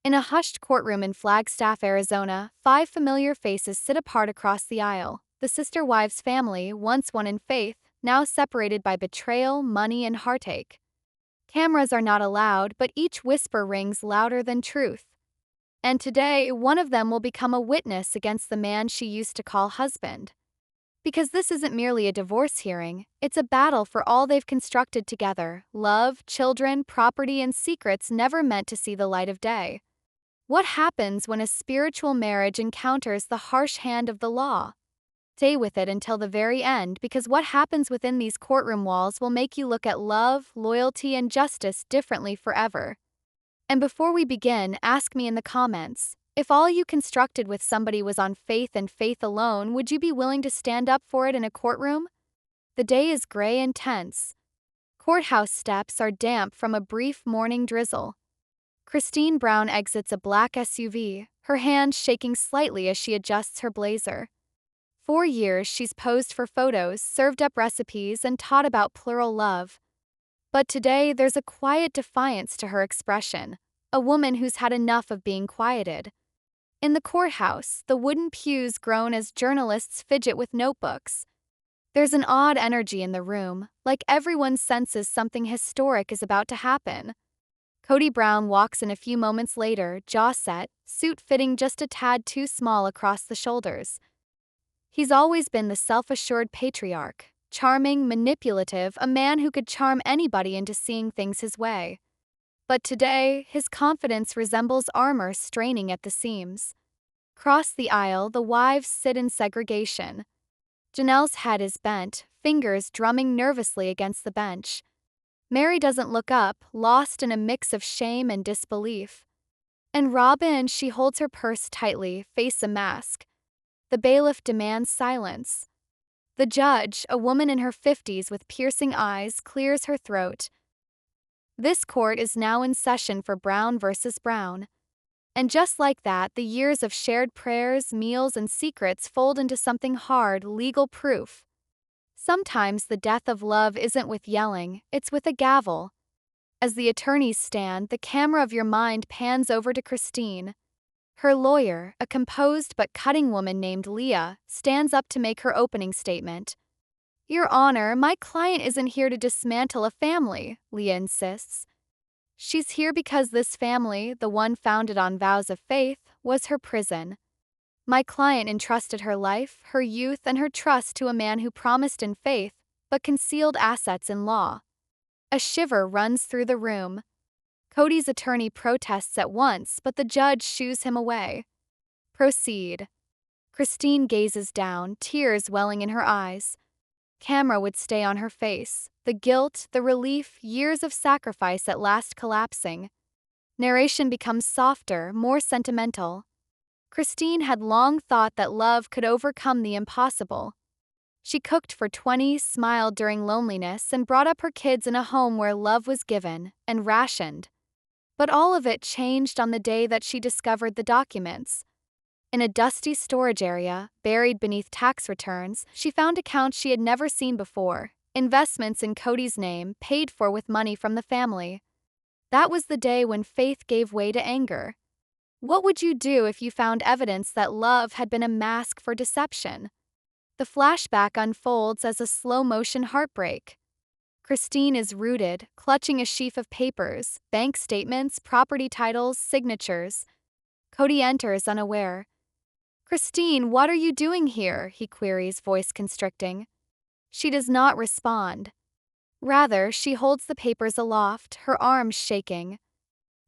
In a hushed courtroom in Flagstaff, Arizona, five familiar faces sit apart across the aisle. The sister wives' family, once one in faith, now separated by betrayal, money, and heartache. Cameras are not allowed, but each whisper rings louder than truth. And today, one of them will become a witness against the man she used to call husband. Because this isn't merely a divorce hearing, it's a battle for all they've constructed together: love, children, property, and secrets never meant to see the light of day. What happens when a spiritual marriage encounters the harsh hand of the law? Stay with it until the very end, because what happens within these courtroom walls will make you look at love, loyalty, and justice differently forever. And before we begin, ask me in the comments, if all you constructed with somebody was on faith and faith alone, would you be willing to stand up for it in a courtroom? The day is gray and tense. Courthouse steps are damp from a brief morning drizzle. Kody Brown exits a black SUV, her hands shaking slightly as she adjusts her blazer. For years, she's posed for photos, served up recipes, and taught about plural love. But today, there's a quiet defiance to her expression, a woman who's had enough of being quieted. In the courthouse, the wooden pews groan as journalists fidget with notebooks. There's an odd energy in the room, like everyone senses something historic is about to happen. Kody Brown walks in a few moments later, jaw set, suit fitting just a tad too small across the shoulders. He's always been the self-assured patriarch, charming, manipulative, a man who could charm anybody into seeing things his way. But today, his confidence resembles armor straining at the seams. Across the aisle, the wives sit in segregation. Janelle's head is bent, fingers drumming nervously against the bench. Mary doesn't look up, lost in a mix of shame and disbelief. And Robyn, she holds her purse tightly, face a mask. The bailiff demands silence. The judge, a woman in her 50s with piercing eyes, clears her throat. This court is now in session for Brown versus Brown. And just like that, the years of shared prayers, meals, and secrets fold into something hard, legal proof. Sometimes the death of love isn't with yelling, it's with a gavel. As the attorneys stand, the camera of your mind pans over to Kody. Her lawyer, a composed but cutting woman named Leah, stands up to make her opening statement. "Your Honor, my client isn't here to dismantle a family," Leah insists. "She's here because this family, the one founded on vows of faith, was her prison. My client entrusted her life, her youth, and her trust to a man who promised in faith, but concealed assets in law." A shiver runs through the room. Kody's attorney protests at once, but the judge shoos him away. "Proceed." Kody gazes down, tears welling in her eyes. Camera would stay on her face, the guilt, the relief, years of sacrifice at last collapsing. Narration becomes softer, more sentimental. Kody had long thought that love could overcome the impossible. She cooked for 20, smiled during loneliness, and brought up her kids in a home where love was given and rationed. But all of it changed on the day that she discovered the documents. In a dusty storage area, buried beneath tax returns, she found accounts she had never seen before, investments in Kody's name, paid for with money from the family. That was the day when faith gave way to anger. What would you do if you found evidence that love had been a mask for deception? The flashback unfolds as a slow-motion heartbreak. Kody is rooted, clutching a sheaf of papers, bank statements, property titles, signatures. Kody enters unaware. "Kody, what are you doing here?" he queries, voice constricting. She does not respond. Rather, she holds the papers aloft, her arms shaking.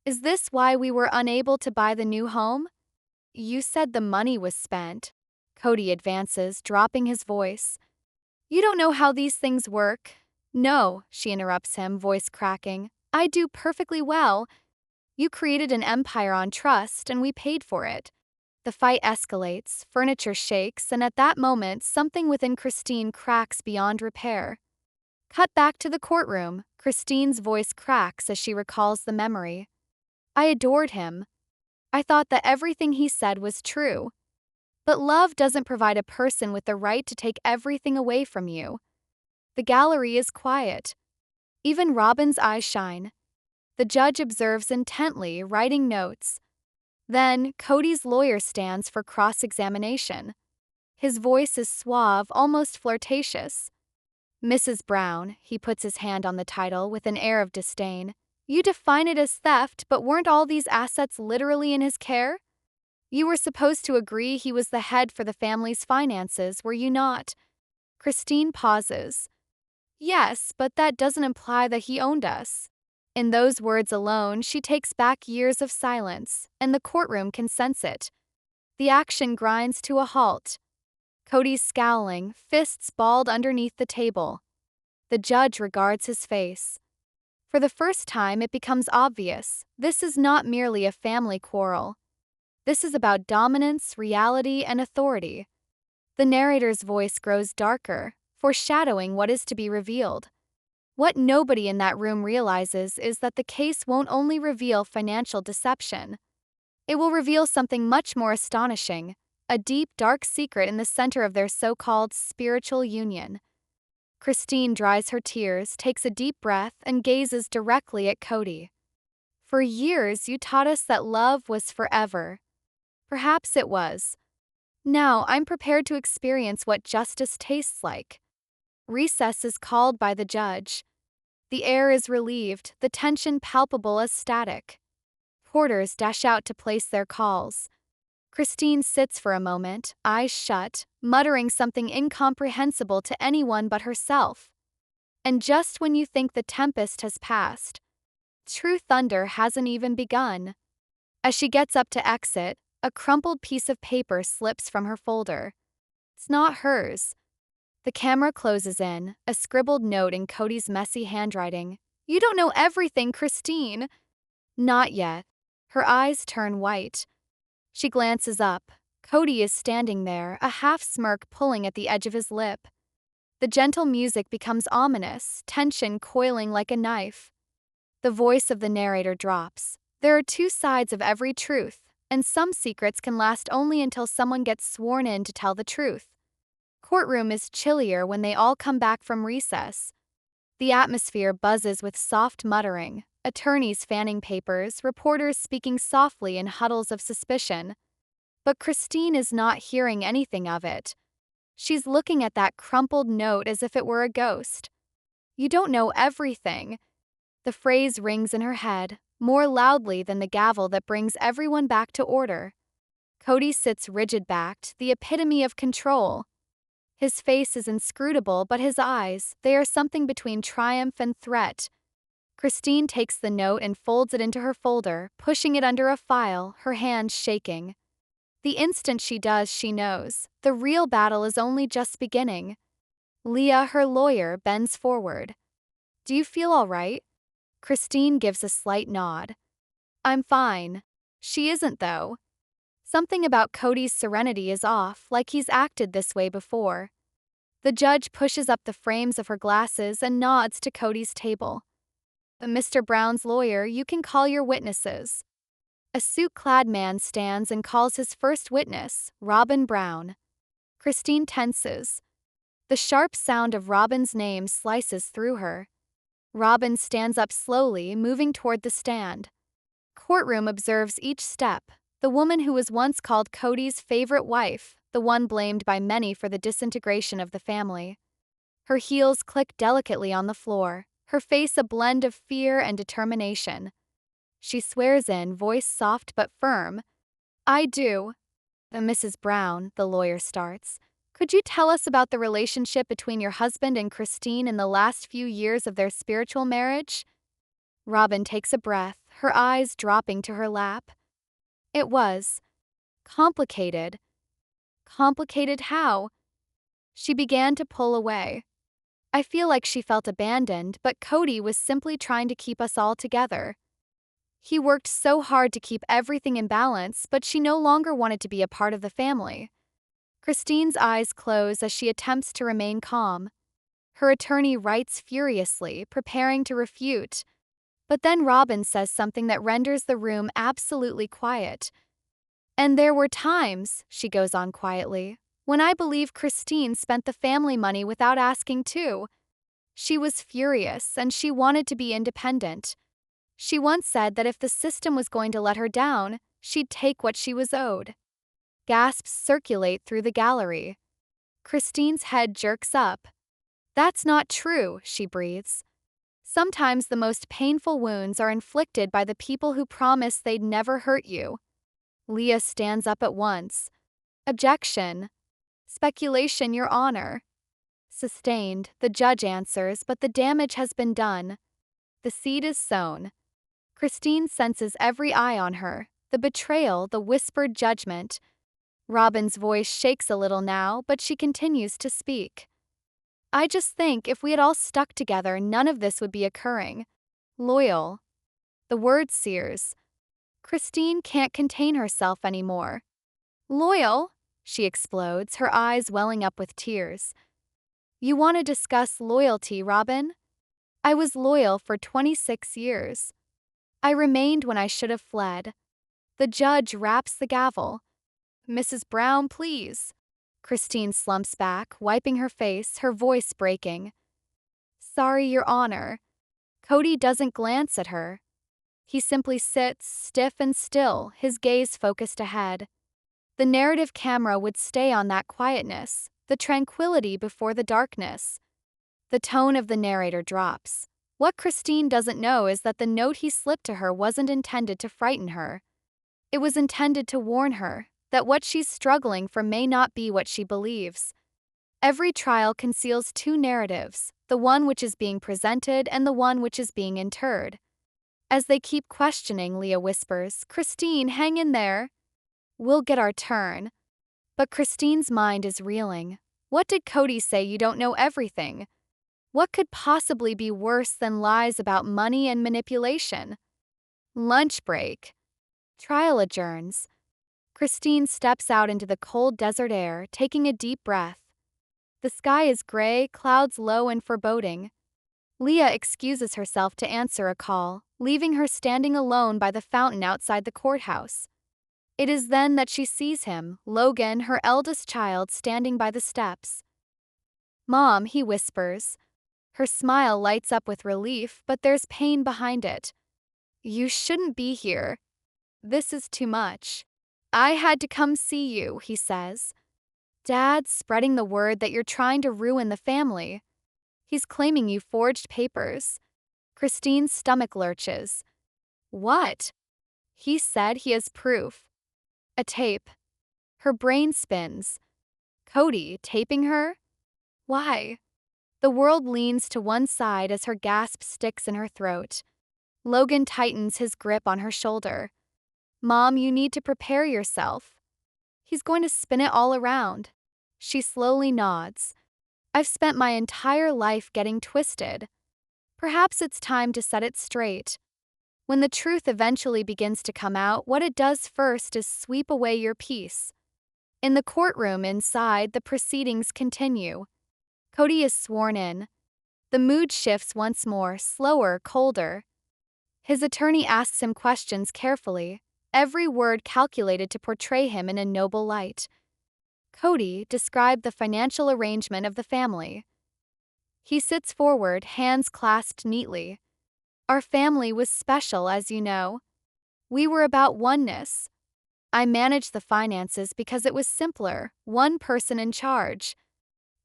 "Is this why we were unable to buy the new home?" "You said the money was spent." Kody advances, dropping his voice. "You don't know how these things work." "No," she interrupts him, voice cracking. "I do perfectly well. You created an empire on trust, and we paid for it." The fight escalates, furniture shakes, and at that moment, something within Kody cracks beyond repair. Cut back to the courtroom. Kody's voice cracks as she recalls the memory. "I adored him. I thought that everything he said was true. But love doesn't provide a person with the right to take everything away from you." The gallery is quiet. Even Robyn's eyes shine. The judge observes intently, writing notes. Then, Kody's lawyer stands for cross-examination. His voice is suave, almost flirtatious. "Mrs. Brown," he puts his hand on the title with an air of disdain. "You define it as theft, but weren't all these assets literally in his care? You were supposed to agree he was the head for the family's finances, were you not?" Christine pauses. "Yes, but that doesn't imply that he owned us." In those words alone, she takes back years of silence, and the courtroom can sense it. The action grinds to a halt. Kody's scowling, fists balled underneath the table. The judge regards his face. For the first time, it becomes obvious this is not merely a family quarrel. This is about dominance, reality, and authority. The narrator's voice grows darker, foreshadowing what is to be revealed. What nobody in that room realizes is that the case won't only reveal financial deception. It will reveal something much more astonishing, a deep, dark secret in the center of their so-called spiritual union. Christine dries her tears, takes a deep breath, and gazes directly at Kody. "For years, you taught us that love was forever. Perhaps it was. Now, I'm prepared to experience what justice tastes like." Recess is called by the judge. The air is relieved, the tension palpable as static. Porters dash out to place their calls. Christine sits for a moment, eyes shut, muttering something incomprehensible to anyone but herself. And just when you think the tempest has passed, true thunder hasn't even begun. As she gets up to exit, a crumpled piece of paper slips from her folder. It's not hers. The camera closes in, a scribbled note in Kody's messy handwriting. "You don't know everything, Christine." Not yet. Her eyes turn white. She glances up. Kody is standing there, a half-smirk pulling at the edge of his lip. The gentle music becomes ominous, tension coiling like a knife. The voice of the narrator drops. There are two sides of every truth, and some secrets can last only until someone gets sworn in to tell the truth. Courtroom is chillier when they all come back from recess. The atmosphere buzzes with soft muttering, attorneys fanning papers, reporters speaking softly in huddles of suspicion. But Christine is not hearing anything of it. She's looking at that crumpled note as if it were a ghost. "You don't know everything." The phrase rings in her head, more loudly than the gavel that brings everyone back to order. Kody sits rigid-backed, the epitome of control. His face is inscrutable, but his eyes, they are something between triumph and threat. Christine takes the note and folds it into her folder, pushing it under a file, her hands shaking. The instant she does, she knows. The real battle is only just beginning. Leah, her lawyer, bends forward. "Do you feel all right?" Christine gives a slight nod. "I'm fine." She isn't, though. Something about Kody's serenity is off, like he's acted this way before. The judge pushes up the frames of her glasses and nods to Kody's table. "Mr. Brown's lawyer, you can call your witnesses." A suit-clad man stands and calls his first witness, Robyn Brown. Christine tenses. The sharp sound of Robyn's name slices through her. Robyn stands up slowly, moving toward the stand. Courtroom observes each step. The woman who was once called Kody's favorite wife, the one blamed by many for the disintegration of the family. Her heels click delicately on the floor, her face a blend of fear and determination. She swears in, voice soft but firm. "I do." "Mrs. Brown," the lawyer starts, "could you tell us about the relationship between your husband and Christine in the last few years of their spiritual marriage?" Robyn takes a breath, her eyes dropping to her lap. "It was complicated." "Complicated how?" She began to pull away. "I feel like she felt abandoned, but Kody was simply trying to keep us all together. He worked so hard to keep everything in balance, but she no longer wanted to be a part of the family." Christine's eyes close as she attempts to remain calm. Her attorney writes furiously, preparing to refute. But then Robyn says something that renders the room absolutely quiet. "And there were times," she goes on quietly, "when I believe Christine spent the family money without asking too. She was furious, and she wanted to be independent. She once said that if the system was going to let her down, she'd take what she was owed. Gasps circulate through the gallery. Christine's head jerks up. That's not true, she breathes. Sometimes the most painful wounds are inflicted by the people who promise they'd never hurt you. Leah stands up at once. Objection. Speculation, Your Honor. Sustained, the judge answers, but the damage has been done. The seed is sown. Christine senses every eye on her, the betrayal, the whispered judgment. Robyn's voice shakes a little now, but she continues to speak. I just think if we had all stuck together, none of this would be occurring. Loyal. The word sears. Christine can't contain herself anymore. Loyal? She explodes, her eyes welling up with tears. You want to discuss loyalty, Robyn? I was loyal for 26 years. I remained when I should have fled. The judge raps the gavel. Mrs. Brown, please. Christine slumps back, wiping her face, her voice breaking. Sorry, Your Honor. Kody doesn't glance at her. He simply sits, stiff and still, his gaze focused ahead. The narrative camera would stay on that quietness, the tranquility before the darkness. The tone of the narrator drops. What Christine doesn't know is that the note he slipped to her wasn't intended to frighten her. It was intended to warn her that what she's struggling for may not be what she believes. Every trial conceals two narratives, the one which is being presented and the one which is being interred. As they keep questioning, Leah whispers, Christine, hang in there. We'll get our turn. But Christine's mind is reeling. What did Kody say? You don't know everything. What could possibly be worse than lies about money and manipulation? Lunch break. Trial adjourns. Christine steps out into the cold desert air, taking a deep breath. The sky is gray, clouds low and foreboding. Leah excuses herself to answer a call, leaving her standing alone by the fountain outside the courthouse. It is then that she sees him, Logan, her eldest child, standing by the steps. Mom, he whispers. Her smile lights up with relief, but there's pain behind it. You shouldn't be here. This is too much. I had to come see you, he says. Dad's spreading the word that you're trying to ruin the family. He's claiming you forged papers. Christine's stomach lurches. What? He said he has proof. A tape. Her brain spins. Kody taping her? Why? The world leans to one side as her gasp sticks in her throat. Logan tightens his grip on her shoulder. Mom, you need to prepare yourself. He's going to spin it all around. She slowly nods. I've spent my entire life getting twisted. Perhaps it's time to set it straight. When the truth eventually begins to come out, what it does first is sweep away your peace. In the courtroom inside, the proceedings continue. Kody is sworn in. The mood shifts once more, slower, colder. His attorney asks him questions carefully, every word calculated to portray him in a noble light. Kody described the financial arrangement of the family. He sits forward, hands clasped neatly. Our family was special, as you know. We were about oneness. I managed the finances because it was simpler, one person in charge.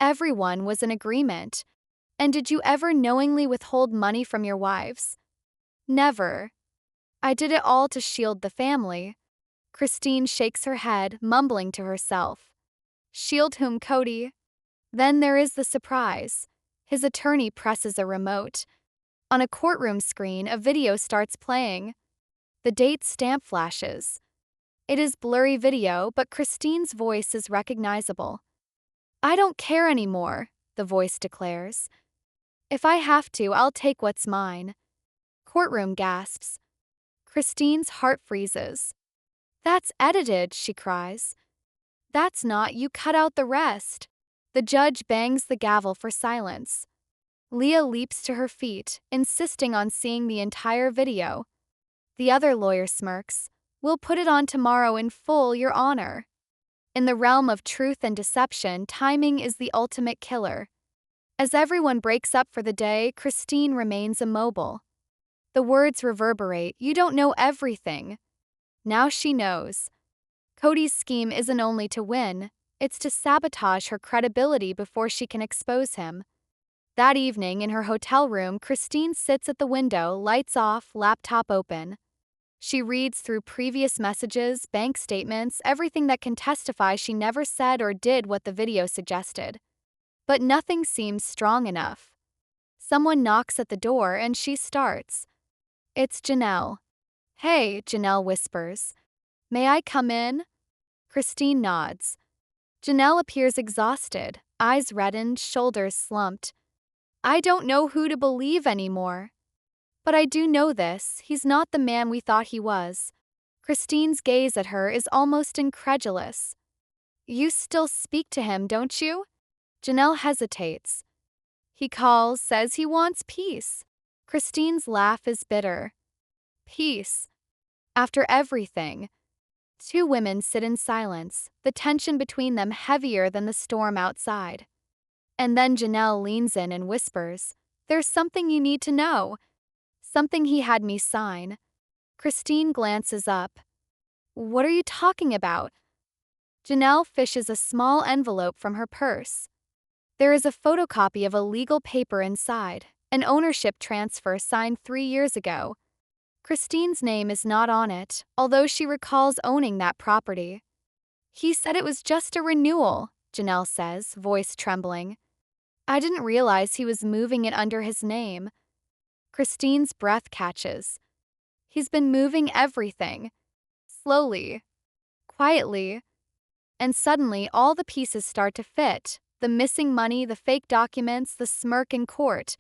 Everyone was in agreement. And did you ever knowingly withhold money from your wives? Never. I did it all to shield the family. Christine shakes her head, mumbling to herself. Shield whom, Kody? Then there is the surprise. His attorney presses a remote. On a courtroom screen, a video starts playing. The date stamp flashes. It is blurry video, but Christine's voice is recognizable. I don't care anymore, the voice declares. If I have to, I'll take what's mine. Courtroom gasps. Christine's heart freezes. That's edited, she cries. That's not, you cut out the rest. The judge bangs the gavel for silence. Leah leaps to her feet, insisting on seeing the entire video. The other lawyer smirks. We'll put it on tomorrow in full, Your Honor. In the realm of truth and deception, timing is the ultimate killer. As everyone breaks up for the day, Christine remains immobile. The words reverberate, you don't know everything. Now she knows. Kody's scheme isn't only to win, it's to sabotage her credibility before she can expose him. That evening in her hotel room, Christine sits at the window, lights off, laptop open. She reads through previous messages, bank statements, everything that can testify she never said or did what the video suggested. But nothing seems strong enough. Someone knocks at the door and she starts. It's Janelle. Hey, Janelle whispers. May I come in? Christine nods. Janelle appears exhausted, eyes reddened, shoulders slumped. I don't know who to believe anymore. But I do know this, he's not the man we thought he was. Christine's gaze at her is almost incredulous. You still speak to him, don't you? Janelle hesitates. He calls, says he wants peace. Christine's laugh is bitter. Peace. After everything. Two women sit in silence, the tension between them heavier than the storm outside. And then Janelle leans in and whispers, There's something you need to know. Something he had me sign. Christine glances up. What are you talking about? Janelle fishes a small envelope from her purse. There is a photocopy of a legal paper inside, an ownership transfer signed 3 years ago. Christine's name is not on it, although she recalls owning that property. He said it was just a renewal, Janelle says, voice trembling. I didn't realize he was moving it under his name. Christine's breath catches. He's been moving everything. Slowly. Quietly. And suddenly all the pieces start to fit. The missing money, the fake documents, the smirk in court.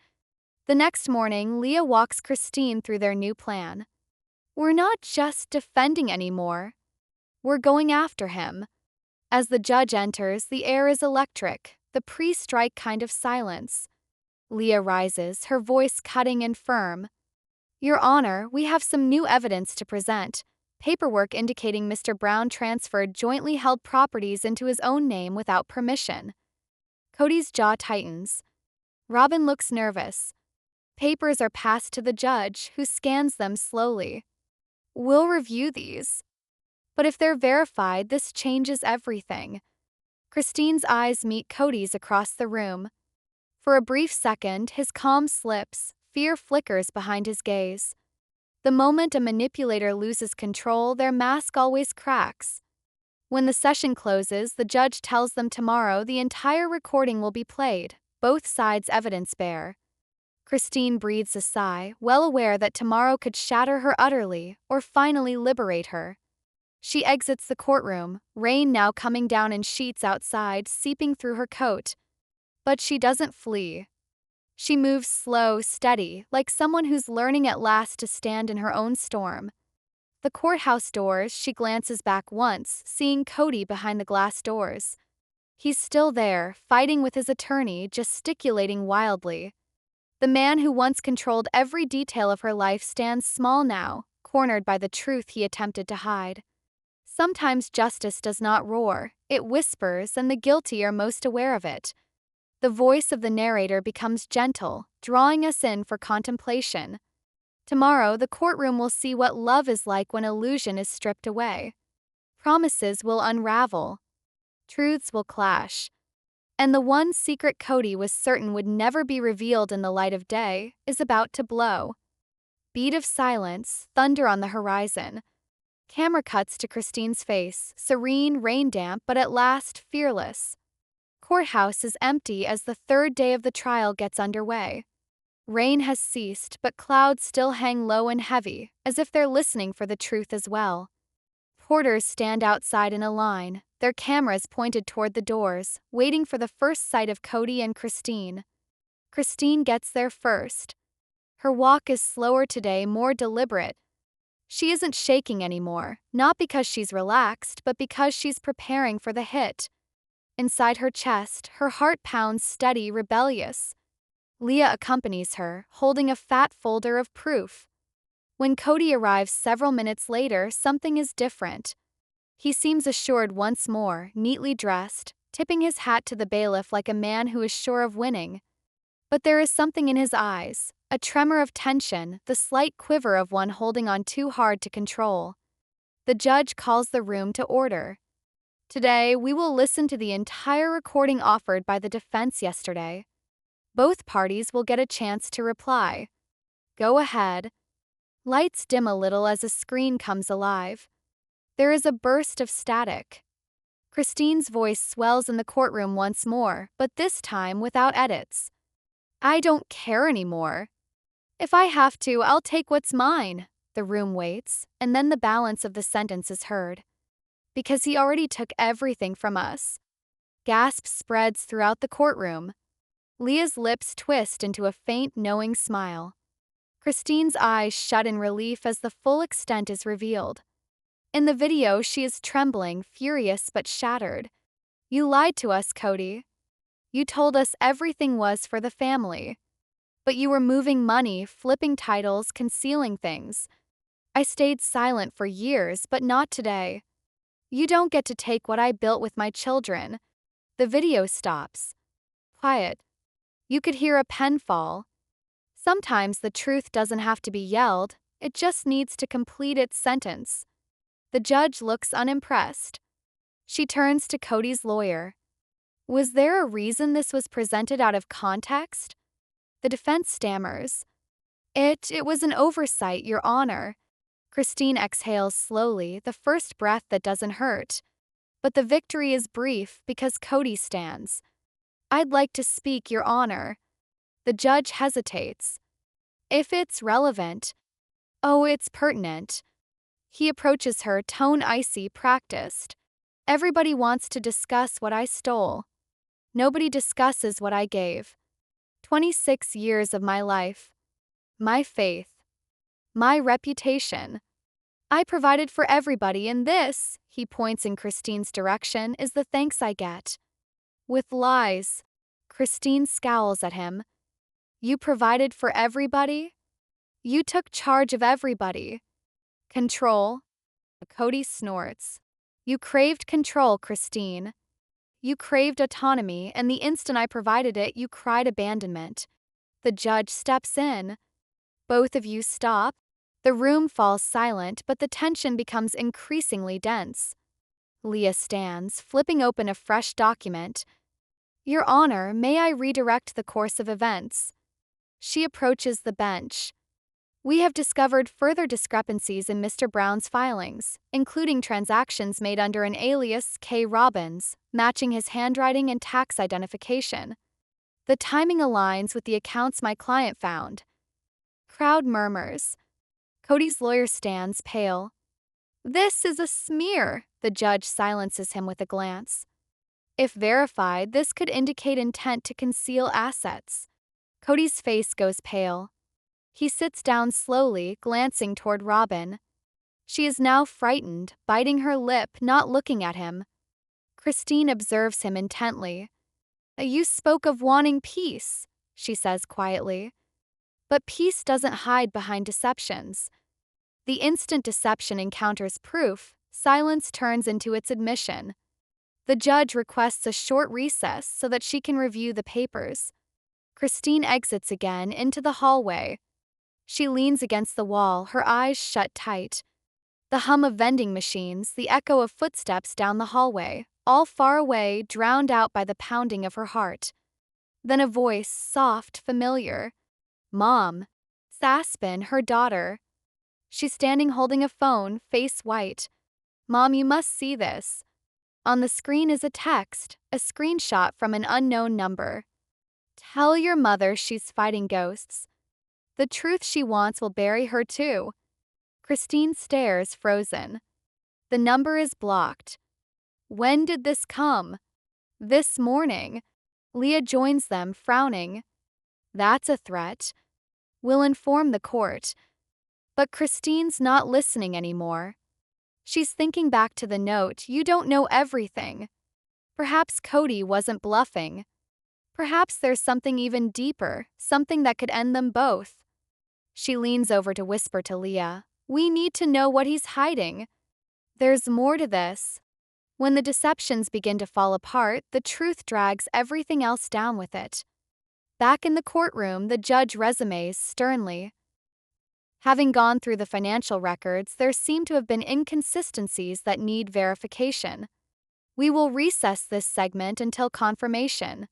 The next morning, Leah walks Christine through their new plan. We're not just defending anymore. We're going after him. As the judge enters, the air is electric, the pre-strike kind of silence. Leah rises, her voice cutting and firm. Your Honor, we have some new evidence to present. Paperwork indicating Mr. Brown transferred jointly held properties into his own name without permission. Kody's jaw tightens. Robyn looks nervous. Papers are passed to the judge, who scans them slowly. We'll review these. But if they're verified, this changes everything. Christine's eyes meet Kody's across the room. For a brief second, his calm slips, fear flickers behind his gaze. The moment a manipulator loses control, their mask always cracks. When the session closes, the judge tells them tomorrow the entire recording will be played, both sides' evidence bear. Christine breathes a sigh, well aware that tomorrow could shatter her utterly or finally liberate her. She exits the courtroom, rain now coming down in sheets outside, seeping through her coat. But she doesn't flee. She moves slow, steady, like someone who's learning at last to stand in her own storm. The courthouse doors, she glances back once, seeing Kody behind the glass doors. He's still there, fighting with his attorney, gesticulating wildly. The man who once controlled every detail of her life stands small now, cornered by the truth he attempted to hide. Sometimes justice does not roar, it whispers, and the guilty are most aware of it. The voice of the narrator becomes gentle, drawing us in for contemplation. Tomorrow, the courtroom will see what love is like when illusion is stripped away. Promises will unravel. Truths will clash. And the one secret Kody was certain would never be revealed in the light of day is about to blow. Beat of silence, thunder on the horizon. Camera cuts to Christine's face, serene, rain-damp, but at last fearless. Courthouse is empty as the third day of the trial gets underway. Rain has ceased, but clouds still hang low and heavy, as if they're listening for the truth as well. Porters stand outside in a line, their cameras pointed toward the doors, waiting for the first sight of Kody and Christine. Christine gets there first. Her walk is slower today, more deliberate. She isn't shaking anymore, not because she's relaxed, but because she's preparing for the hit. Inside her chest, her heart pounds steady, rebellious. Leah accompanies her, holding a fat folder of proof. When Kody arrives several minutes later, something is different. He seems assured once more, neatly dressed, tipping his hat to the bailiff like a man who is sure of winning. But there is something in his eyes, a tremor of tension, the slight quiver of one holding on too hard to control. The judge calls the room to order. Today, we will listen to the entire recording offered by the defense yesterday. Both parties will get a chance to reply. Go ahead. Lights dim a little as a screen comes alive. There is a burst of static. Christine's voice swells in the courtroom once more, but this time without edits. I don't care anymore. If I have to, I'll take what's mine. The room waits, and then the balance of the sentence is heard. Because he already took everything from us. Gasp spreads throughout the courtroom. Leah's lips twist into a faint, knowing smile. Christine's eyes shut in relief as the full extent is revealed. In the video, she is trembling, furious but shattered. You lied to us, Kody. You told us everything was for the family. But you were moving money, flipping titles, concealing things. I stayed silent for years, but not today. You don't get to take what I built with my children. The video stops. Quiet. You could hear a pen fall. Sometimes the truth doesn't have to be yelled, it just needs to complete its sentence. The judge looks unimpressed. She turns to Kody's lawyer. Was there a reason this was presented out of context? The defense stammers. It was an oversight, Your Honor. Christine exhales slowly, the first breath that doesn't hurt. But the victory is brief because Kody stands. I'd like to speak, Your Honor. The judge hesitates. If it's relevant. Oh, it's pertinent. He approaches her, tone icy, practiced. Everybody wants to discuss what I stole. Nobody discusses what I gave. 26 years of my life. My faith. My reputation. I provided for everybody, and this, he points in Christine's direction, is the thanks I get. With lies. Christine scowls at him. You provided for everybody? You took charge of everybody. Control. Kody snorts. You craved control, Christine. You craved autonomy, and the instant I provided it, you cried abandonment. The judge steps in. Both of you stop. The room falls silent, but the tension becomes increasingly dense. Leah stands, flipping open a fresh document. Your Honor, may I redirect the course of events? She approaches the bench. We have discovered further discrepancies in Mr. Brown's filings, including transactions made under an alias K. Robyn's, matching his handwriting and tax identification. The timing aligns with the accounts my client found. Crowd murmurs. Kody's lawyer stands pale. This is a smear, the judge silences him with a glance. If verified, this could indicate intent to conceal assets. Kody's face goes pale. He sits down slowly, glancing toward Robyn. She is now frightened, biting her lip, not looking at him. Christine observes him intently. You spoke of wanting peace, she says quietly. But peace doesn't hide behind deceptions. The instant deception encounters proof, silence turns into its admission. The judge requests a short recess so that she can review the papers. Christine exits again into the hallway. She leans against the wall, her eyes shut tight. The hum of vending machines, the echo of footsteps down the hallway, all far away, drowned out by the pounding of her heart. Then a voice, soft, familiar. Mom. Saspin, her daughter. She's standing holding a phone, face white. Mom, you must see this. On the screen is a text, a screenshot from an unknown number. Tell your mother she's fighting ghosts. The truth she wants will bury her too. Christine stares, frozen. The number is blocked. When did this come? This morning. Leah joins them, frowning. That's a threat. We'll inform the court. But Christine's not listening anymore. She's thinking back to the note, you don't know everything. Perhaps Kody wasn't bluffing. Perhaps there's something even deeper, something that could end them both. She leans over to whisper to Leah, we need to know what he's hiding. There's more to this. When the deceptions begin to fall apart, the truth drags everything else down with it. Back in the courtroom, the judge resumes sternly. Having gone through the financial records, there seem to have been inconsistencies that need verification. We will recess this segment until confirmation.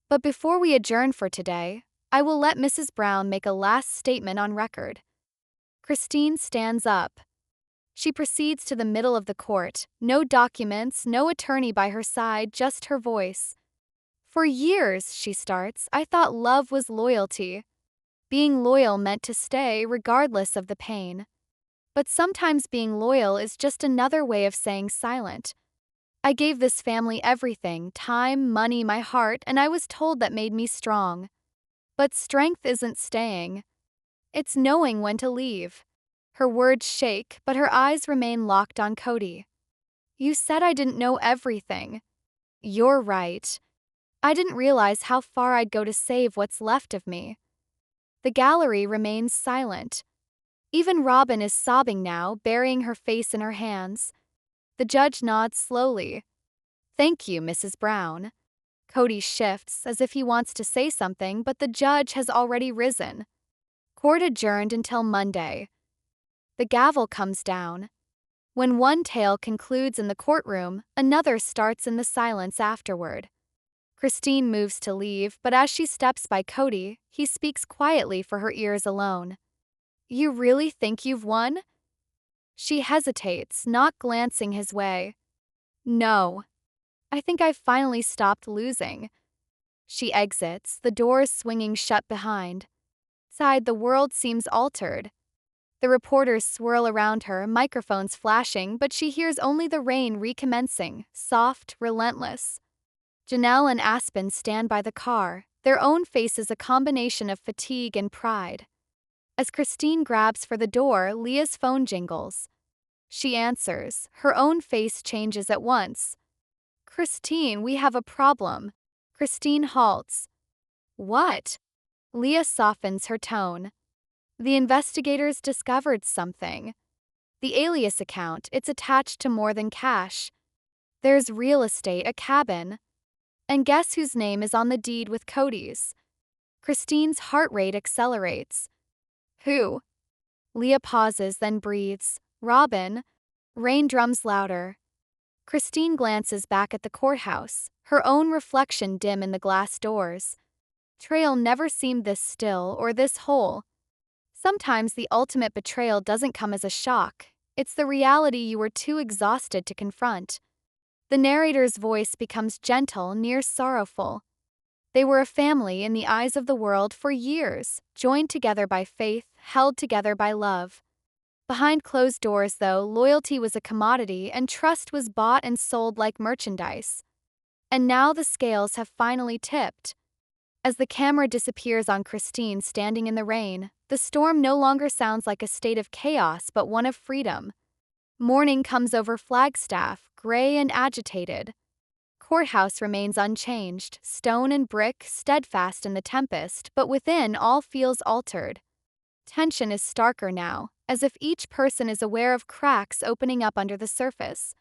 But before we adjourn for today, I will let Mrs. Brown make a last statement on record. Christine stands up. She proceeds to the middle of the court, no documents, no attorney by her side, just her voice. For years, she starts, I thought love was loyalty. Being loyal meant to stay regardless of the pain. But sometimes being loyal is just another way of saying silent. I gave this family everything, time, money, my heart, and I was told that made me strong. But strength isn't staying. It's knowing when to leave. Her words shake, but her eyes remain locked on Kody. You said I didn't know everything. You're right. I didn't realize how far I'd go to save what's left of me. The gallery remains silent. Even Robyn is sobbing now, burying her face in her hands. The judge nods slowly. Thank you, Mrs. Brown. Kody shifts as if he wants to say something, but the judge has already risen. Court adjourned until Monday. The gavel comes down. When one tale concludes in the courtroom, another starts in the silence afterward. Christine moves to leave, but as she steps by Kody, he speaks quietly for her ears alone. You really think you've won? She hesitates, not glancing his way. No. I think I've finally stopped losing. She exits, the doors swinging shut behind. Inside, the world seems altered. The reporters swirl around her, microphones flashing, but she hears only the rain recommencing, soft, relentless. Janelle and Aspen stand by the car, their own faces a combination of fatigue and pride. As Christine grabs for the door, Leah's phone jingles. She answers, her own face changes at once. Christine, we have a problem. Christine halts. What? Leah softens her tone. The investigators discovered something. The alias account, it's attached to more than cash. There's real estate, a cabin. And guess whose name is on the deed with Kody's? Christine's heart rate accelerates. Who? Leah pauses, then breathes. Robyn. Rain drums louder. Christine glances back at the courthouse, her own reflection dim in the glass doors. Betrayal never seemed this still or this whole. Sometimes the ultimate betrayal doesn't come as a shock. It's the reality you were too exhausted to confront. The narrator's voice becomes gentle, near sorrowful. They were a family in the eyes of the world for years, joined together by faith, held together by love. Behind closed doors, though, loyalty was a commodity and trust was bought and sold like merchandise. And now the scales have finally tipped. As the camera disappears on Christine standing in the rain, the storm no longer sounds like a state of chaos but one of freedom. Morning comes over Flagstaff, gray and agitated. Courthouse remains unchanged, stone and brick, steadfast in the tempest, but within all feels altered. Tension is starker now, as if each person is aware of cracks opening up under the surface.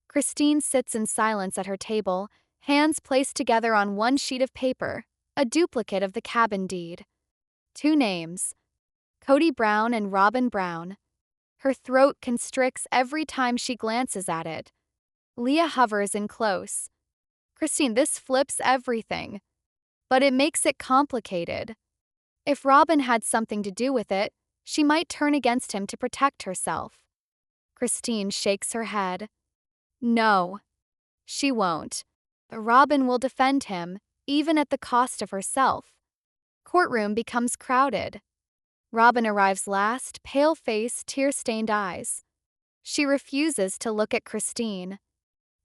Christine sits in silence at her table, hands placed together on one sheet of paper, a duplicate of the cabin deed. 2 names. Kody Brown and Robyn Brown. Her throat constricts every time she glances at it. Leah hovers in close. Christine, this flips everything. But it makes it complicated. If Robyn had something to do with it, she might turn against him to protect herself. Christine shakes her head. No, she won't. Robyn will defend him, even at the cost of herself. Courtroom becomes crowded. Robyn arrives last, pale face, tear-stained eyes. She refuses to look at Christine.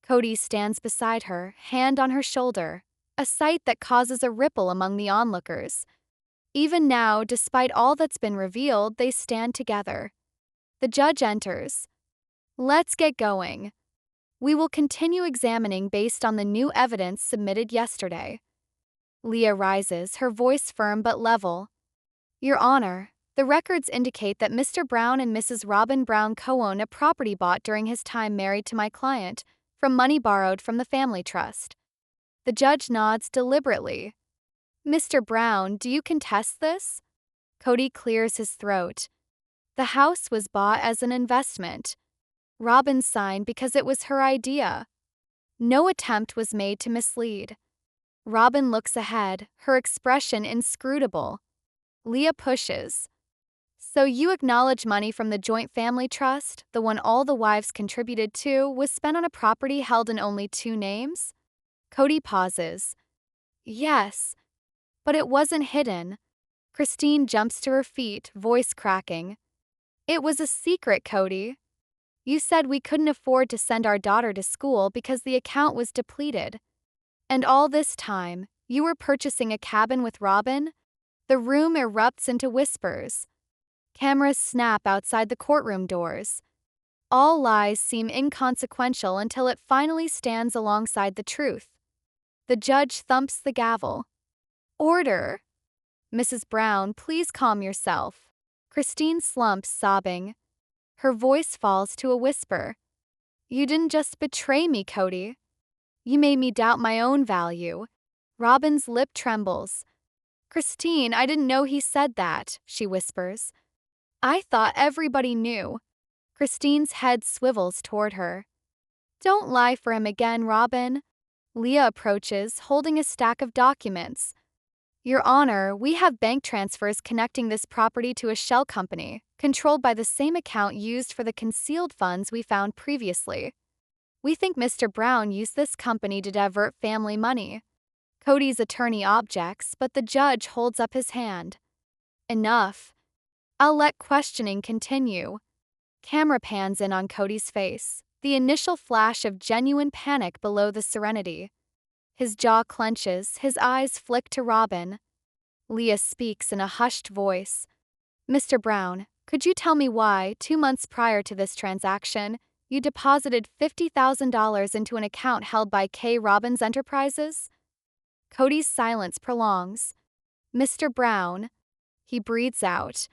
Kody stands beside her, hand on her shoulder, a sight that causes a ripple among the onlookers. Even now, despite all that's been revealed, they stand together. The judge enters. Let's get going. We will continue examining based on the new evidence submitted yesterday. Leah rises, her voice firm but level. Your Honor, the records indicate that Mr. Brown and Mrs. Robyn Brown co-own a property bought during his time married to my client, from money borrowed from the family trust. The judge nods deliberately. Mr. Brown, do you contest this? Kody clears his throat. The house was bought as an investment. Robyn signed because it was her idea. No attempt was made to mislead. Robyn looks ahead, her expression inscrutable. Leah pushes. So you acknowledge money from the joint family trust, the one all the wives contributed to, was spent on a property held in only 2 names? Kody pauses. Yes, but it wasn't hidden. Christine jumps to her feet, voice cracking. It was a secret, Kody. You said we couldn't afford to send our daughter to school because the account was depleted. And all this time, you were purchasing a cabin with Robyn? The room erupts into whispers. Cameras snap outside the courtroom doors. All lies seem inconsequential until it finally stands alongside the truth. The judge thumps the gavel. Order! Mrs. Brown, please calm yourself. Christine slumps, sobbing. Her voice falls to a whisper. You didn't just betray me, Kody. You made me doubt my own value. Robyn's lip trembles. Christine, I didn't know he said that, she whispers. I thought everybody knew. Christine's head swivels toward her. Don't lie for him again, Robyn. Leah approaches, holding a stack of documents. Your Honor, we have bank transfers connecting this property to a shell company, controlled by the same account used for the concealed funds we found previously. We think Mr. Brown used this company to divert family money. Kody's attorney objects, but the judge holds up his hand. Enough. I'll let questioning continue. Camera pans in on Kody's face, the initial flash of genuine panic below the serenity. His jaw clenches, his eyes flick to Robyn. Leah speaks in a hushed voice. Mr. Brown, could you tell me why, 2 months prior to this transaction, you deposited $50,000 into an account held by K. Robyn's Enterprises? Kody's silence prolongs. Mr. Brown, he breathes out.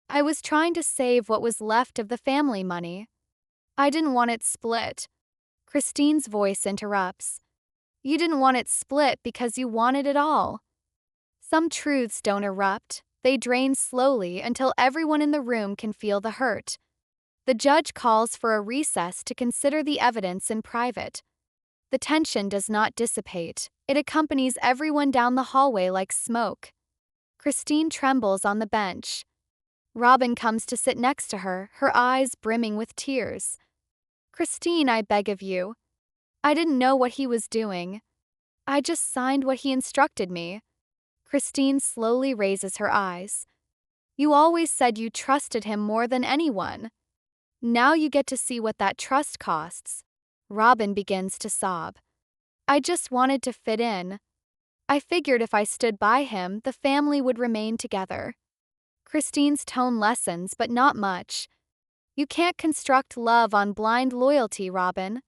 I was trying to save what was left of the family money. I didn't want it split. Christine's voice interrupts. You didn't want it split because you wanted it all. Some truths don't erupt, they drain slowly until everyone in the room can feel the hurt. The judge calls for a recess to consider the evidence in private. The tension does not dissipate, it accompanies everyone down the hallway like smoke. Christine trembles on the bench. Robyn comes to sit next to her, her eyes brimming with tears. Christine, I beg of you. I didn't know what he was doing. I just signed what he instructed me. Christine slowly raises her eyes. You always said you trusted him more than anyone. Now you get to see what that trust costs. Robyn begins to sob. I just wanted to fit in. I figured if I stood by him, the family would remain together. Christine's tone lessens, but not much. You can't construct love on blind loyalty, Robyn.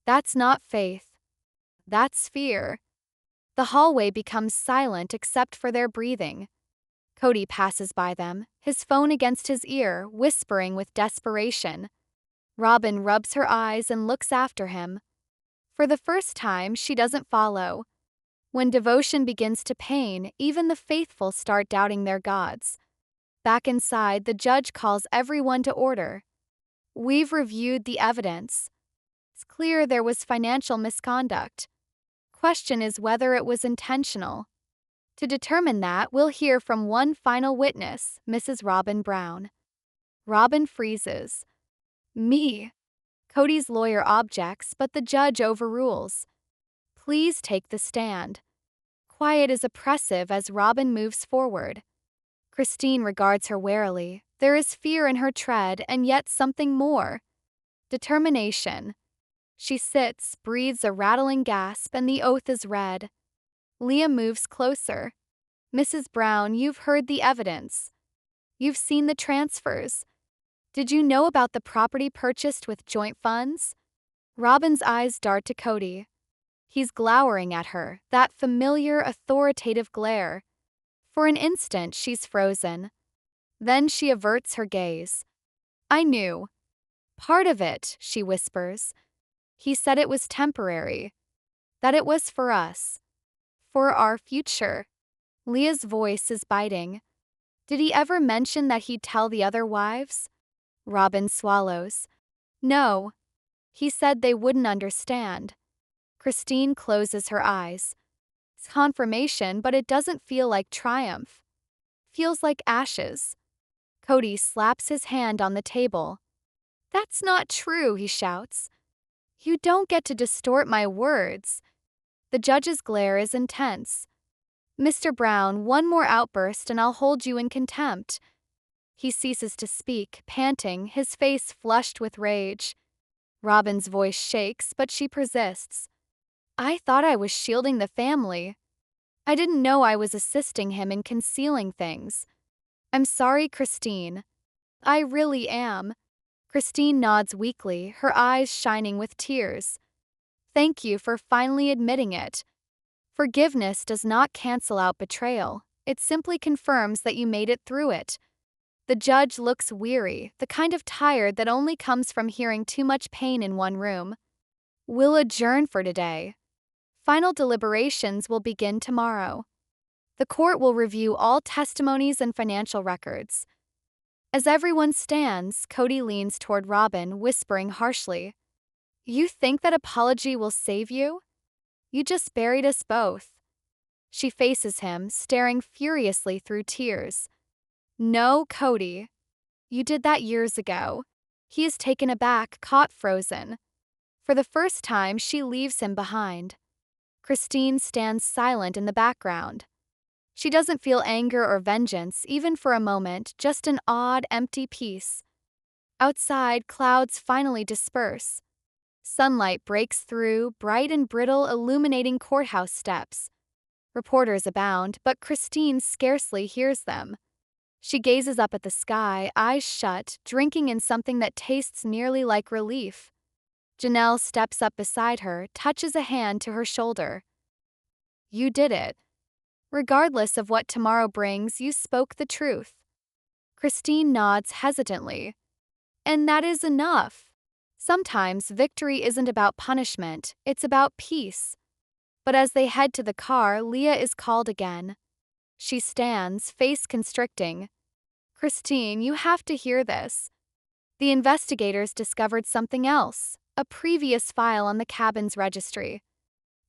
That's not faith. That's fear. The hallway becomes silent except for their breathing. Kody passes by them, his phone against his ear, whispering with desperation. Robyn rubs her eyes and looks after him. For the first time, she doesn't follow. When devotion begins to pain, even the faithful start doubting their gods. Back inside, the judge calls everyone to order. We've reviewed the evidence. It's clear there was financial misconduct. Question is whether it was intentional. To determine that, we'll hear from one final witness, Mrs. Robyn Brown. Robyn freezes. Me. Kody's lawyer objects, but the judge overrules. Please take the stand. Quiet is oppressive as Robyn moves forward. Christine regards her warily. There is fear in her tread, and yet something more. Determination. She sits, breathes a rattling gasp, and the oath is read. Leah moves closer. Mrs. Brown, you've heard the evidence. You've seen the transfers. Did you know about the property purchased with joint funds? Robyn's eyes dart to Kody. He's glowering at her, that familiar, authoritative glare. For an instant, she's frozen. Then she averts her gaze. I knew. Part of it, she whispers. He said it was temporary. That it was for us. For our future. Leah's voice is biting. Did he ever mention that he'd tell the other wives? Robyn swallows. No. He said they wouldn't understand. Christine closes her eyes. It's confirmation, but it doesn't feel like triumph. Feels like ashes. Kody slaps his hand on the table. That's not true, he shouts. You don't get to distort my words. The judge's glare is intense. Mr. Brown, one more outburst and I'll hold you in contempt. He ceases to speak, panting, his face flushed with rage. Robyn's voice shakes, but she persists. I thought I was shielding the family. I didn't know I was assisting him in concealing things. I'm sorry, Christine. I really am. Christine nods weakly, her eyes shining with tears. Thank you for finally admitting it. Forgiveness does not cancel out betrayal. It simply confirms that you made it through it. The judge looks weary, the kind of tired that only comes from hearing too much pain in one room. We'll adjourn for today. Final deliberations will begin tomorrow. The court will review all testimonies and financial records. As everyone stands, Kody leans toward Robyn, whispering harshly, You think that apology will save you? You just buried us both. She faces him, staring furiously through tears. No, Kody. You did that years ago. He is taken aback, caught frozen. For the first time, she leaves him behind. Christine stands silent in the background. She doesn't feel anger or vengeance, even for a moment, just an odd, empty peace. Outside, clouds finally disperse. Sunlight breaks through, bright and brittle, illuminating courthouse steps. Reporters abound, but Christine scarcely hears them. She gazes up at the sky, eyes shut, drinking in something that tastes nearly like relief. Janelle steps up beside her, touches a hand to her shoulder. You did it. Regardless of what tomorrow brings, you spoke the truth. Christine nods hesitantly. And that is enough. Sometimes victory isn't about punishment, it's about peace. But as they head to the car, Leah is called again. She stands, face constricting. Christine, you have to hear this. The investigators discovered something else, a previous file on the cabin's registry.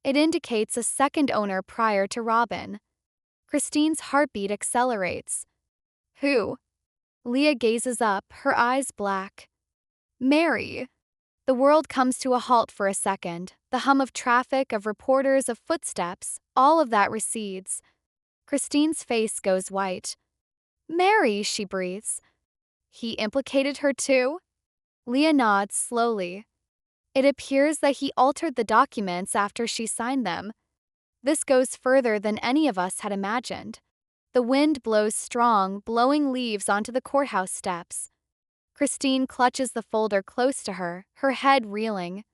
It indicates a second owner prior to Robyn. Christine's heartbeat accelerates. Who? Leah gazes up, her eyes black. Mary. The world comes to a halt for a second. The hum of traffic, of reporters, of footsteps, all of that recedes. Christine's face goes white. Mary, she breathes. He implicated her too? Leah nods slowly. It appears that he altered the documents after she signed them. This goes further than any of us had imagined. The wind blows strong, blowing leaves onto the courthouse steps. Christine clutches the folder close to her, her head reeling.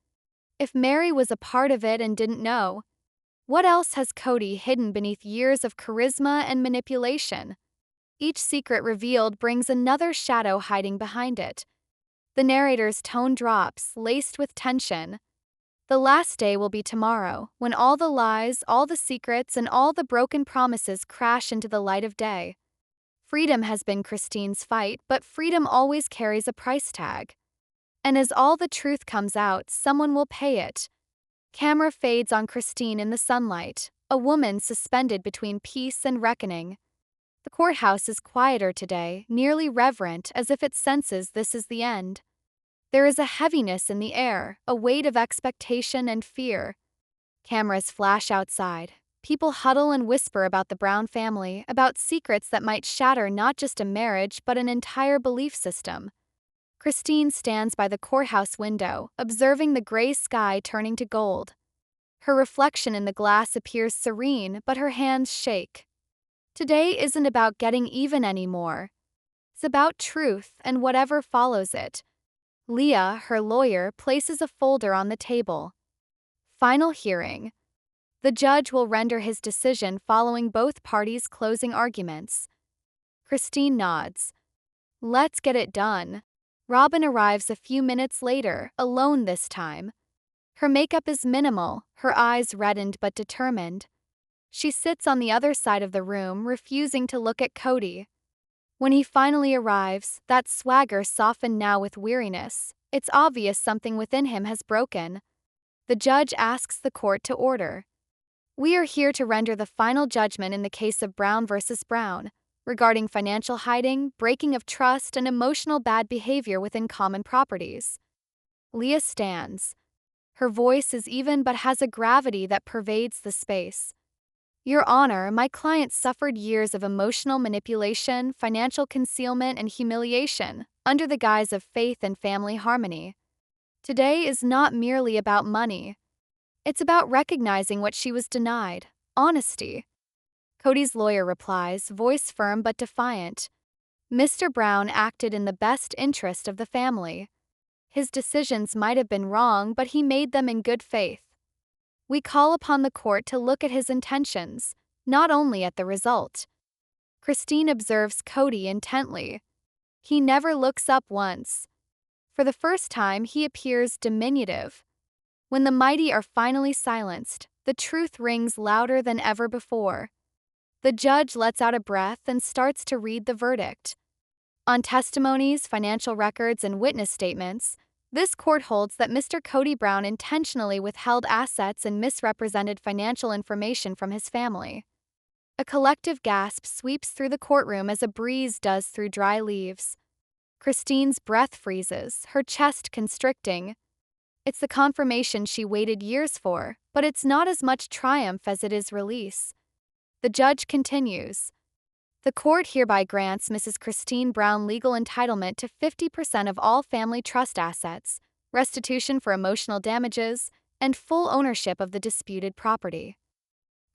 If Mary was a part of it and didn't know, what else has Kody hidden beneath years of charisma and manipulation? Each secret revealed brings another shadow hiding behind it. The narrator's tone drops, laced with tension. The last day will be tomorrow, when all the lies, all the secrets, and all the broken promises crash into the light of day. Freedom has been Christine's fight, but freedom always carries a price tag. And as all the truth comes out, someone will pay it. Camera fades on Christine in the sunlight, a woman suspended between peace and reckoning. The courthouse is quieter today, nearly reverent, as if it senses this is the end. There is a heaviness in the air, a weight of expectation and fear. Cameras flash outside. People huddle and whisper about the Brown family, about secrets that might shatter not just a marriage but an entire belief system. Christine stands by the courthouse window, observing the gray sky turning to gold. Her reflection in the glass appears serene, but her hands shake. Today isn't about getting even anymore. It's about truth and whatever follows it. Leah, her lawyer, places a folder on the table. Final hearing. The judge will render his decision following both parties' closing arguments. Christine nods. Let's get it done. Robyn arrives a few minutes later, alone this time. Her makeup is minimal, her eyes reddened but determined. She sits on the other side of the room, refusing to look at Kody. When he finally arrives, that swagger softened now with weariness. It's obvious something within him has broken. The judge asks the court to order. We are here to render the final judgment in the case of Brown versus Brown, regarding financial hiding, breaking of trust, and emotional bad behavior within common properties. Leah stands. Her voice is even but has a gravity that pervades the space. Your Honor, my client suffered years of emotional manipulation, financial concealment, and humiliation, under the guise of faith and family harmony. Today is not merely about money. It's about recognizing what she was denied: honesty. Kody's lawyer replies, voice firm but defiant. Mr. Brown acted in the best interest of the family. His decisions might have been wrong, but he made them in good faith. We call upon the court to look at his intentions, not only at the result. Christine observes Kody intently. He never looks up once. For the first time, he appears diminutive. When the mighty are finally silenced, the truth rings louder than ever before. The judge lets out a breath and starts to read the verdict. On testimonies, financial records, and witness statements, this court holds that Mr. Kody Brown intentionally withheld assets and misrepresented financial information from his family. A collective gasp sweeps through the courtroom as a breeze does through dry leaves. Christine's breath freezes, her chest constricting. It's the confirmation she waited years for, but it's not as much triumph as it is release. The judge continues. The court hereby grants Mrs. Christine Brown legal entitlement to 50% of all family trust assets, restitution for emotional damages, and full ownership of the disputed property.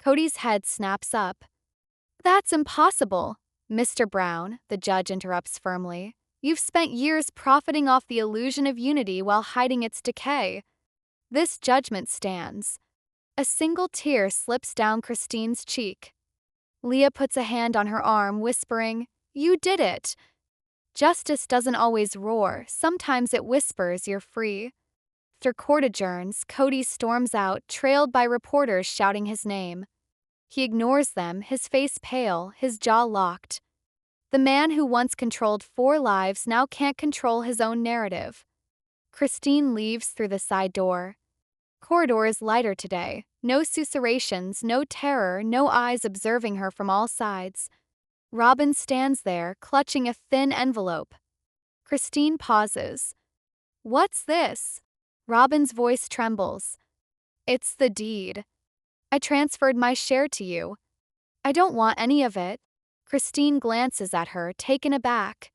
Kody's head snaps up. That's impossible, Mr. Brown, the judge interrupts firmly. You've spent years profiting off the illusion of unity while hiding its decay. This judgment stands. A single tear slips down Christine's cheek. Leah puts a hand on her arm, whispering, "You did it." Justice doesn't always roar, sometimes it whispers, "You're free." After court adjourns, Kody storms out, trailed by reporters shouting his name. He ignores them, his face pale, his jaw locked. The man who once controlled 4 lives now can't control his own narrative. Christine leaves through the side door. Corridor is lighter today. No susurrations, no terror, no eyes observing her from all sides. Robyn stands there, clutching a thin envelope. Christine pauses. "What's this?" Robyn's voice trembles. "It's the deed. I transferred my share to you. I don't want any of it." Christine glances at her, taken aback.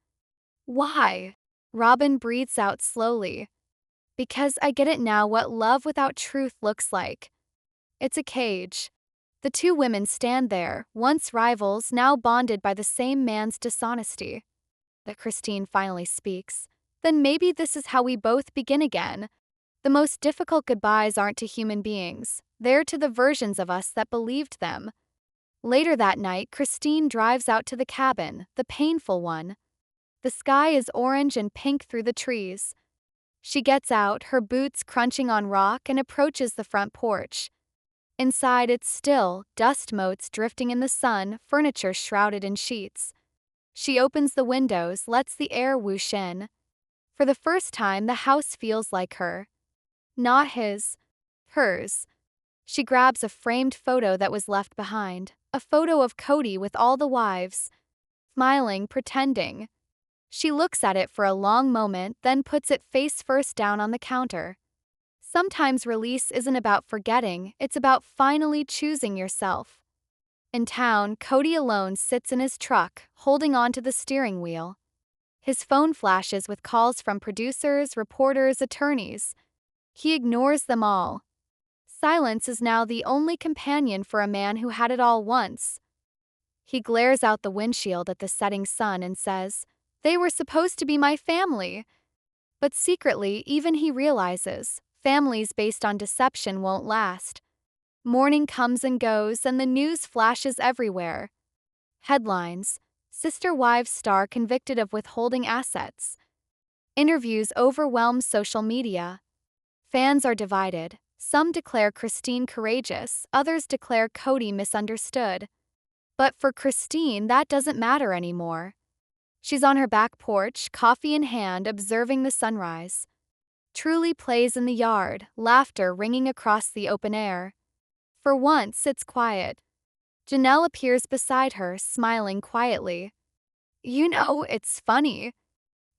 "Why?" Robyn breathes out slowly. "Because I get it now what love without truth looks like. It's a cage." The two women stand there, once rivals, now bonded by the same man's dishonesty. That Christine finally speaks. "Then maybe this is how we both begin again." The most difficult goodbyes aren't to human beings, they're to the versions of us that believed them. Later that night, Christine drives out to the cabin, the painful one. The sky is orange and pink through the trees. She gets out, her boots crunching on rock, and approaches the front porch. Inside, it's still, dust motes drifting in the sun, furniture shrouded in sheets. She opens the windows, lets the air whoosh in. For the first time, the house feels like her. Not his. Hers. She grabs a framed photo that was left behind, a photo of Kody with all the wives. Smiling, pretending. She looks at it for a long moment, then puts it face first down on the counter. Sometimes release isn't about forgetting, it's about finally choosing yourself. In town, Kody alone sits in his truck, holding onto the steering wheel. His phone flashes with calls from producers, reporters, attorneys. He ignores them all. Silence is now the only companion for a man who had it all once. He glares out the windshield at the setting sun and says, "They were supposed to be my family." But secretly, even he realizes, families based on deception won't last. Morning comes and goes, and the news flashes everywhere. Headlines: Sister Wives star convicted of withholding assets. Interviews overwhelm social media. Fans are divided. Some declare Christine courageous, others declare Kody misunderstood. But for Christine, that doesn't matter anymore. She's on her back porch, coffee in hand, observing the sunrise. Truly plays in the yard, laughter ringing across the open air. For once, it's quiet. Janelle appears beside her, smiling quietly. You know, it's funny.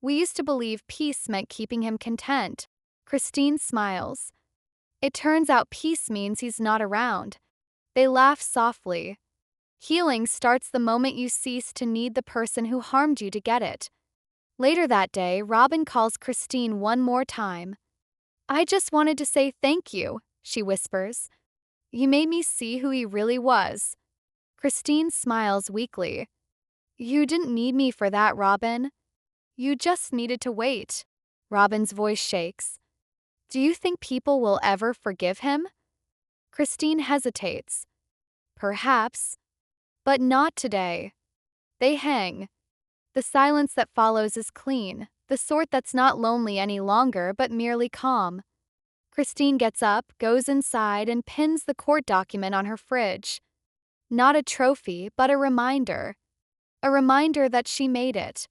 We used to believe peace meant keeping him content. Christine smiles. It turns out peace means he's not around. They laugh softly. Healing starts the moment you cease to need the person who harmed you to get it. Later that day, Robyn calls Christine one more time. I just wanted to say thank you, she whispers. You made me see who he really was. Christine smiles weakly. You didn't need me for that, Robyn. You just needed to wait. Robyn's voice shakes. Do you think people will ever forgive him? Christine hesitates. Perhaps. But not today. They hang. The silence that follows is clean, the sort that's not lonely any longer but merely calm. Christine gets up, goes inside, and pins the court document on her fridge. Not a trophy, but a reminder. A reminder that she made it.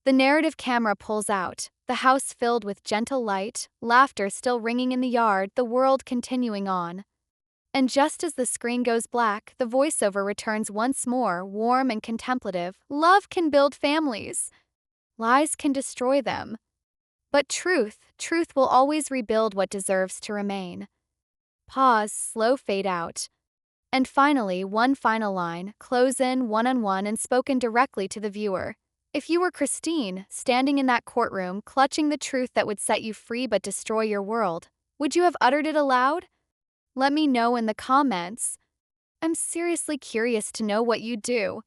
The narrative camera pulls out, the house filled with gentle light, laughter still ringing in the yard, the world continuing on. And just as the screen goes black, the voiceover returns once more, warm and contemplative. Love can build families. Lies can destroy them. But truth will always rebuild what deserves to remain. Pause, slow fade out. And finally, one final line, close in, one-on-one, and spoken directly to the viewer. If you were Christine, standing in that courtroom, clutching the truth that would set you free but destroy your world, would you have uttered it aloud? Let me know in the comments. I'm seriously curious to know what you'd do.